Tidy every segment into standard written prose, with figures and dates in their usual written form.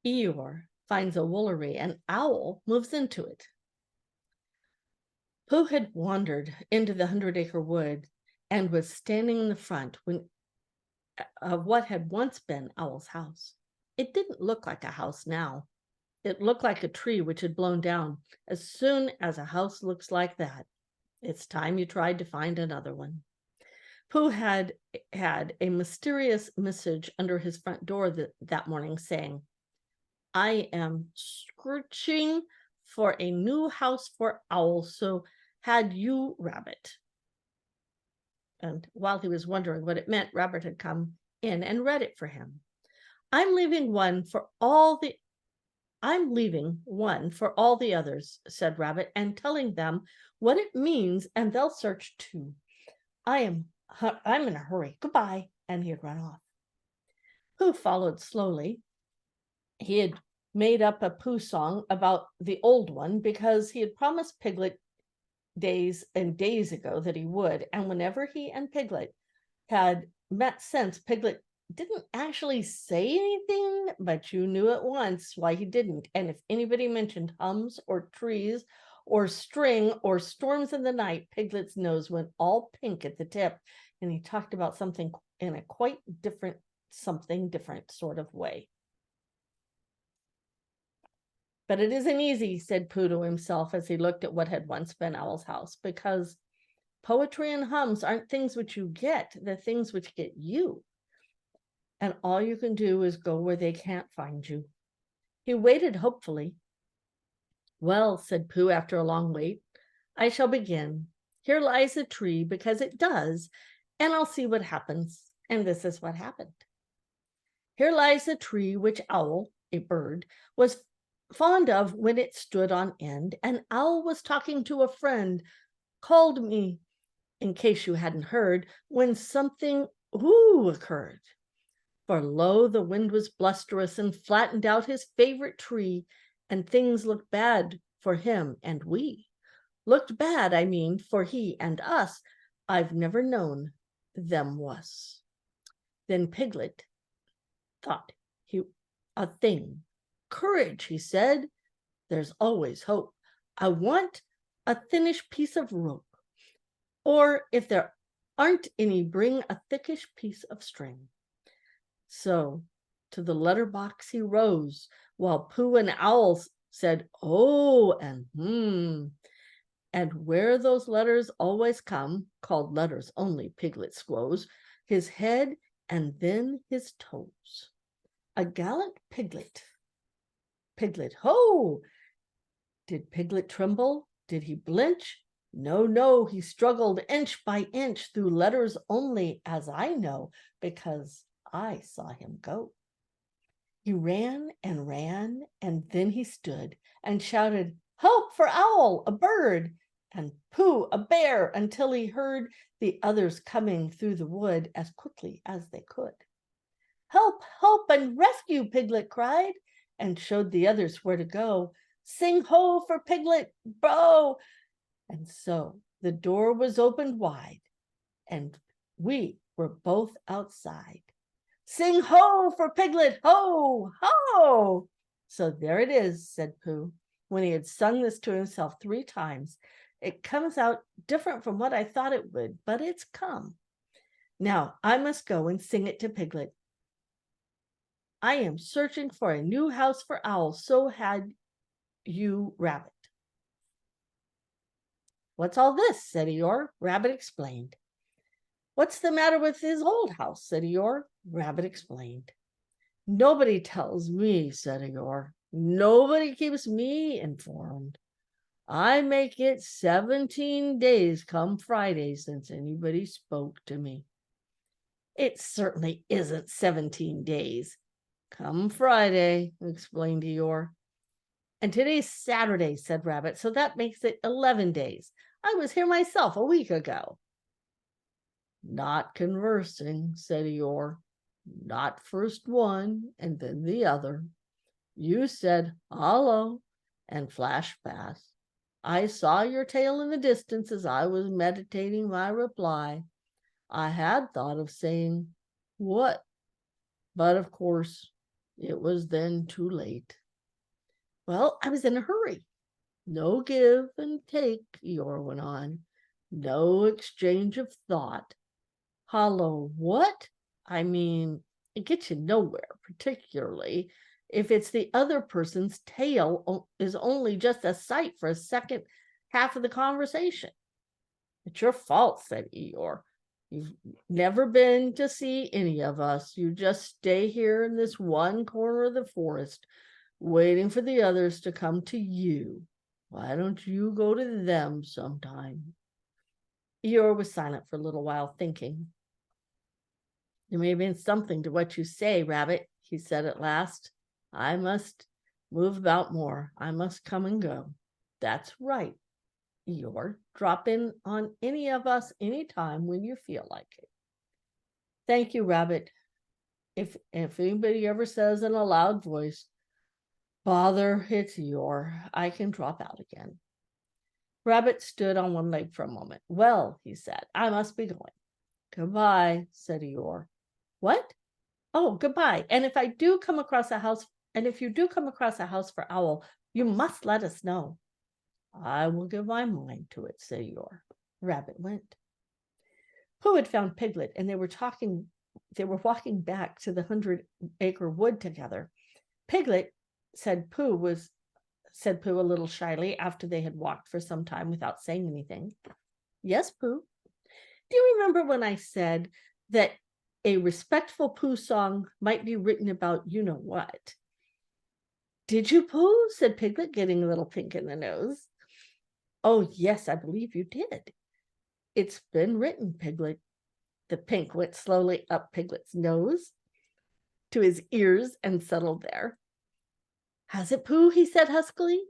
Eeyore finds a woolery and Owl moves into it. Pooh had wandered into the 100-acre wood and was standing in the front of what had once been Owl's house. It didn't look like a house now. It looked like a tree which had blown down. As soon as a house looks like that, it's time you tried to find another one. Pooh had a mysterious message under his front door that morning saying, "I am searching for a new house for Owl, so had you, Rabbit." And while he was wondering what it meant, Rabbit had come in and read it for him. I'm leaving one for all the others," said Rabbit, "and telling them what it means, and they'll search too. I'm in a hurry. Goodbye." And he had run off. Pooh followed slowly. He had made up a Pooh song about the old one because he had promised Piglet days and days ago that he would, and whenever he and Piglet had met since, Piglet didn't actually say anything, but you knew at once why he didn't. And if anybody mentioned hums or trees or string or storms in the night, Piglet's nose went all pink at the tip, and he talked about something in a quite different sort of way. But it isn't easy, said Pooh to himself as he looked at what had once been Owl's house, because poetry and hums aren't things which you get, they're things which get you. And all you can do is go where they can't find you. He waited hopefully. Well, said Pooh after a long wait, I shall begin. Here lies a tree because it does, and I'll see what happens. And this is what happened. Here lies a tree which Owl, a bird, was fond of when it stood on end, and Owl was talking to a friend, called me, in case you hadn't heard, when something occurred. For lo, the wind was blusterous and flattened out his favorite tree, and things looked bad for him and we. Looked bad, I mean, for he and us. I've never known them was. Then Piglet thought a thing. Courage, he said. There's always hope. I want a thinnish piece of rope. Or if there aren't any, bring a thickish piece of string. So to the letter box he rose, while Pooh and Owl said, oh, and and where those letters always come, called letters only, Piglet squoze, his head and then his toes. A gallant Piglet. Piglet, ho! Did Piglet tremble? Did he blench? No, no, he struggled inch by inch through letters only, as I know, because I saw him go. He ran, and then he stood and shouted, help for Owl, a bird, and Pooh, a bear, until he heard the others coming through the wood as quickly as they could. Help, help, and rescue, Piglet cried, and showed the others where to go. Sing ho for Piglet, bro! And so the door was opened wide, and we were both outside. Sing ho for Piglet, ho, ho! So there it is, said Pooh, when he had sung this to himself 3 times. It comes out different from what I thought it would, but it's come. Now I must go and sing it to Piglet. I am searching for a new house for Owl, so had you, Rabbit. What's all this? Said Eeyore. Rabbit explained. What's the matter with his old house? Said Eeyore. Rabbit explained. Nobody tells me, said Eeyore. Nobody keeps me informed. I make it 17 days come Friday since anybody spoke to me. It certainly isn't 17 days. Come Friday, explained Eeyore. And today's Saturday, said Rabbit, so that makes it 11 days. I was here myself a week ago. Not conversing, said Eeyore. Not first one and then the other. You said hello and flashed past. I saw your tail in the distance as I was meditating my reply. I had thought of saying, what? But of course, It was then too late. Well, I was in a hurry. No give and take, Eeyore went on. No exchange of thought. Hollow what? I mean, it gets you nowhere, particularly if it's the other person's tail is only just a sight for a second half of the conversation. It's your fault, said Eeyore. You've never been to see any of us. You just stay here in this one corner of the forest, waiting for the others to come to you. Why don't you go to them sometime? Eeyore was silent for a little while, thinking. There may have been something to what you say, Rabbit, he said at last. I must move about more. I must come and go. That's right, Eeyore. Drop in on any of us anytime when you feel like it. Thank you, Rabbit. If anybody ever says in a loud voice, bother, it's Eeyore, I can drop out again. Rabbit stood on one leg for a moment. Well, he said, I must be going. Goodbye, said Eeyore. What? Oh, goodbye. And if you do come across a house for Owl, you must let us know. I will give my mind to it, said Eeyore. Rabbit went. Pooh had found Piglet, and they were walking back to the 100-acre wood together. Piglet, said Pooh a little shyly after they had walked for some time without saying anything. Yes, Pooh. Do you remember when I said that a respectful Pooh song might be written about you-know-what? Did you, Pooh? Said Piglet, getting a little pink in the nose. Oh, yes, I believe you did. It's been written, Piglet. The pink went slowly up Piglet's nose to his ears and settled there. Has it, Pooh? He said huskily.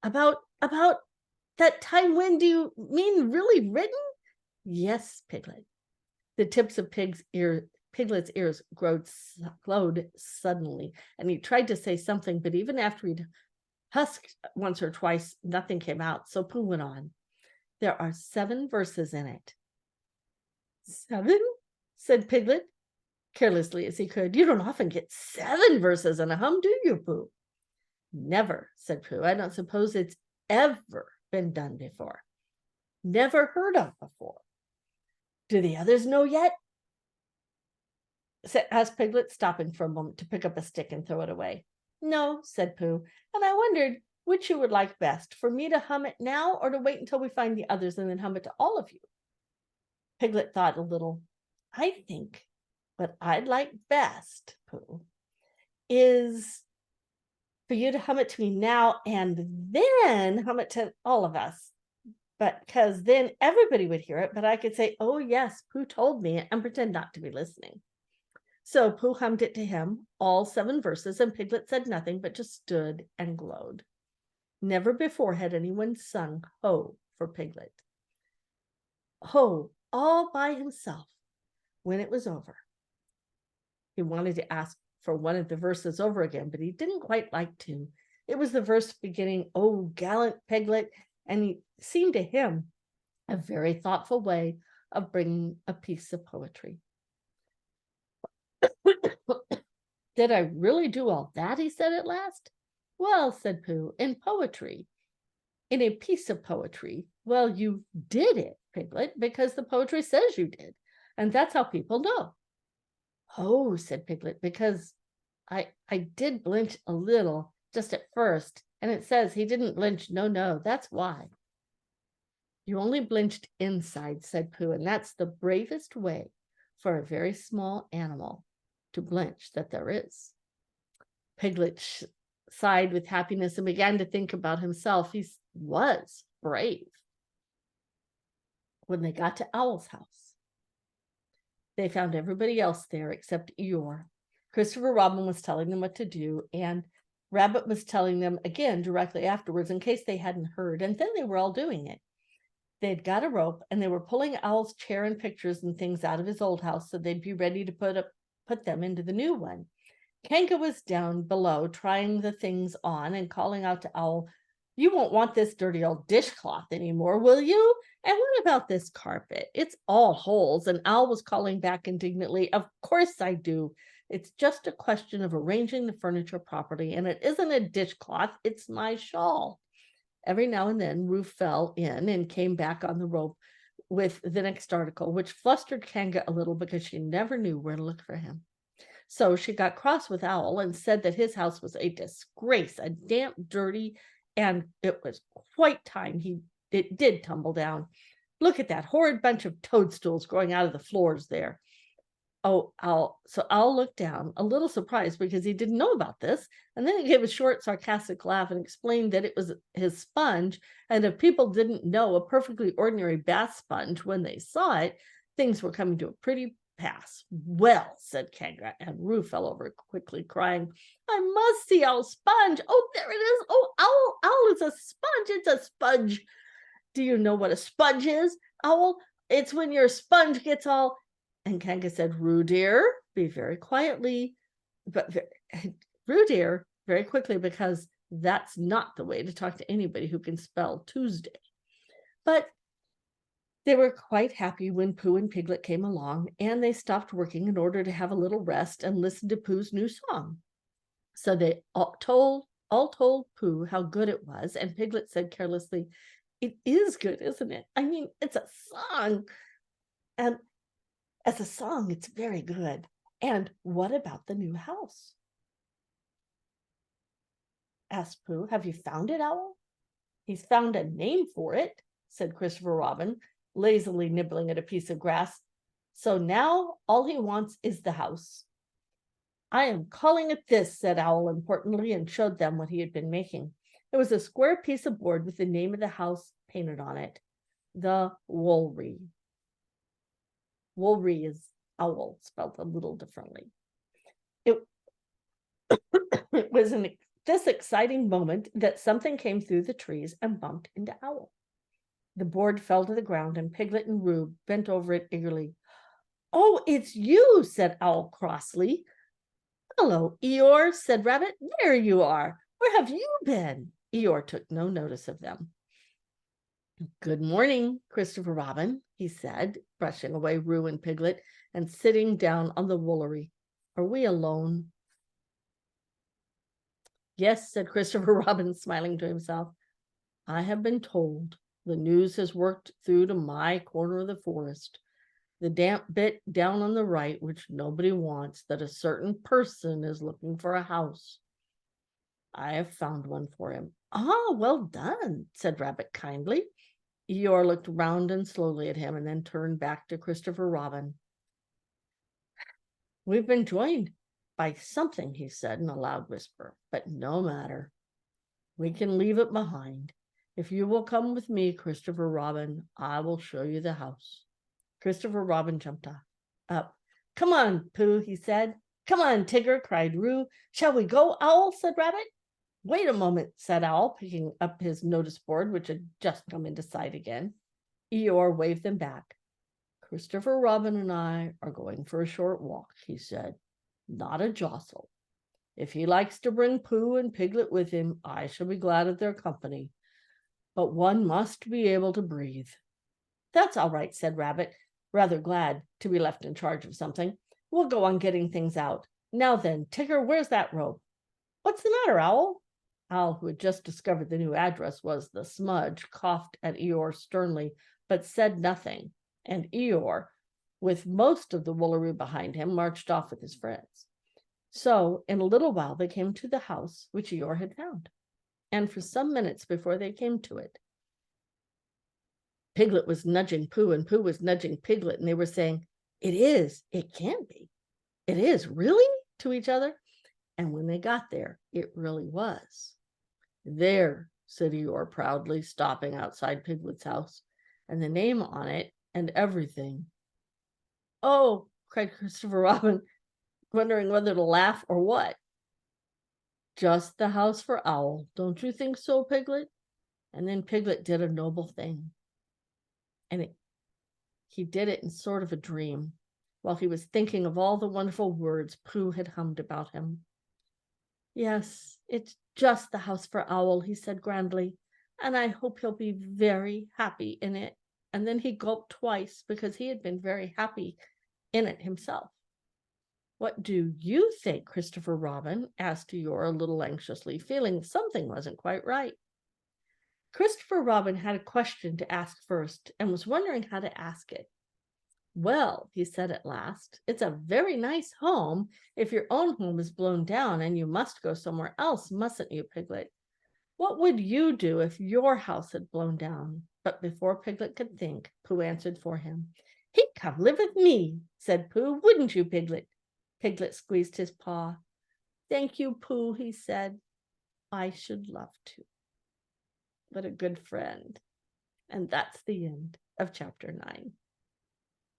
About that time when, do you mean really written? Yes, Piglet. The tips of Piglet's ears glowed suddenly, and he tried to say something, but even after he'd husked once or twice, nothing came out. So Pooh went on. There are 7 verses in it. 7? Said Piglet, carelessly as he could. You don't often get 7 verses in a hum, do you, Pooh? Never, said Pooh. I don't suppose it's ever been done before. Never heard of before. Do the others know yet? Asked Piglet, stopping for a moment to pick up a stick and throw it away. No, said Pooh, and I wondered which you would like best, for me to hum it now or to wait until we find the others and then hum it to all of you. Piglet thought a little. I think what I'd like best, Pooh, is for you to hum it to me now and then hum it to all of us. But because then everybody would hear it, but I could say, oh yes, Pooh told me, and pretend not to be listening. So Pooh hummed it to him, all 7 verses, and Piglet said nothing, but just stood and glowed. Never before had anyone sung Ho for Piglet. Ho, all by himself, when it was over. He wanted to ask for one of the verses over again, but he didn't quite like to. It was the verse beginning, oh, gallant Piglet, and it seemed to him a very thoughtful way of bringing a piece of poetry. Did I really do all that? He said at last. Well, said Pooh, in poetry, in a piece of poetry, well, you did it, Piglet, because the poetry says you did, and that's how people know. Oh, said Piglet, because I did blinch a little just at first, and it says he didn't blinch. No, that's why. You only blinched inside, said Pooh, and that's the bravest way for a very small animal to blinch that there is. Piglet sighed with happiness and began to think about himself. He was brave. When they got to Owl's house, they found everybody else there except Eeyore. Christopher Robin was telling them what to do, and Rabbit was telling them again directly afterwards in case they hadn't heard, and then they were all doing it. They'd got a rope, and they were pulling Owl's chair and pictures and things out of his old house so they'd be ready to put them into the new one. Kanka was down below trying the things on and calling out to Owl, You won't want this dirty old dishcloth anymore, will you? And what about this carpet? It's all holes. And Al was calling back indignantly, of course I do. It's just a question of arranging the furniture properly, and it isn't a dishcloth, it's my shawl. Every now and then, Ruth fell in and came back on the rope with the next article, which flustered Kanga a little because she never knew where to look for him. So she got cross with Owl and said that his house was a disgrace, a damp, dirty, and it was quite time it did tumble down. Look at that horrid bunch of toadstools growing out of the floors there. Oh, Owl looked down, a little surprised because he didn't know about this, and then he gave a short, sarcastic laugh and explained that it was his sponge, and if people didn't know a perfectly ordinary bath sponge when they saw it, things were coming to a pretty pass. Well, said Kanga, and Rue fell over quickly, crying, I must see Owl's sponge. Oh, there it is. Oh, Owl is a sponge. It's a sponge. Do you know what a sponge is, Owl? It's when your sponge gets all... And Kanga said, Rue dear, be very quietly, but Rue dear, very quickly, because that's not the way to talk to anybody who can spell Tuesday. But they were quite happy when Pooh and Piglet came along, and they stopped working in order to have a little rest and listen to Pooh's new song. So they all told Pooh how good it was, and Piglet said carelessly, it is good, isn't it? I mean, it's a song. And as a song, it's very good. And what about the new house? Asked Pooh. Have you found it, Owl? He's found a name for it, said Christopher Robin, lazily nibbling at a piece of grass. So now all he wants is the house. I am calling it this, said Owl importantly, and showed them what he had been making. It was a square piece of board with the name of the house painted on it, the Woolry. Woolry is owl, spelled a little differently. It was this exciting moment that something came through the trees and bumped into Owl. The board fell to the ground, and Piglet and Rube bent over it eagerly. Oh, it's you, said Owl crossly. Hello, Eeyore, said Rabbit. There you are. Where have you been? Eeyore took no notice of them. Good morning, Christopher Robin, he said, brushing away Rue and Piglet and sitting down on the woolery. Are we alone? Yes, said Christopher Robin, smiling to himself. I have been told the news has worked through to my corner of the forest, the damp bit down on the right, which nobody wants, that a certain person is looking for a house. I have found one for him. Ah, well done, said Rabbit kindly. Eeyore looked round and slowly at him and then turned back to Christopher Robin. We've been joined by something, he said in a loud whisper, but no matter. We can leave it behind. If you will come with me, Christopher Robin, I will show you the house. Christopher Robin jumped up. Come on, Pooh, he said. Come on, Tigger, cried Roo. Shall we go, Owl, said Rabbit. Wait a moment, said Owl, picking up his notice board, which had just come into sight again. Eeyore waved them back. Christopher Robin and I are going for a short walk, he said. Not a jostle. If he likes to bring Pooh and Piglet with him, I shall be glad of their company. But one must be able to breathe. That's all right, said Rabbit, rather glad to be left in charge of something. We'll go on getting things out. Now then, Tigger, where's that rope? What's the matter, Owl? Owl, who had just discovered the new address was the Smudge, coughed at Eeyore sternly, but said nothing, and Eeyore, with most of the woolery behind him, marched off with his friends. So, in a little while, they came to the house which Eeyore had found, and for some minutes before they came to it, Piglet was nudging Pooh, and Pooh was nudging Piglet, and they were saying, it is, it can't be, it is, really, to each other. And when they got there, it really was. There, said Eeyore proudly, stopping outside Piglet's house, and the name on it and everything. Oh, cried Christopher Robin, wondering whether to laugh or what. Just the house for Owl, don't you think so, Piglet? And then Piglet did a noble thing. And he did it in sort of a dream, while he was thinking of all the wonderful words Pooh had hummed about him. Yes, it's just the house for Owl, he said grandly. and I hope he'll be very happy in it. And then he gulped twice because he had been very happy in it himself. What do you think, Christopher Robin? Asked Eeyore a little anxiously, feeling something wasn't quite right. Christopher Robin had a question to ask first and was wondering how to ask it. Well, he said at last, it's a very nice home if your own home is blown down and you must go somewhere else, mustn't you, Piglet? What would you do if your house had blown down? But before Piglet could think, Pooh answered for him. He'd come live with me, said Pooh. Wouldn't you, Piglet? Piglet squeezed his paw. Thank you, Pooh, he said. I should love to. What a good friend. And that's the end of chapter 9.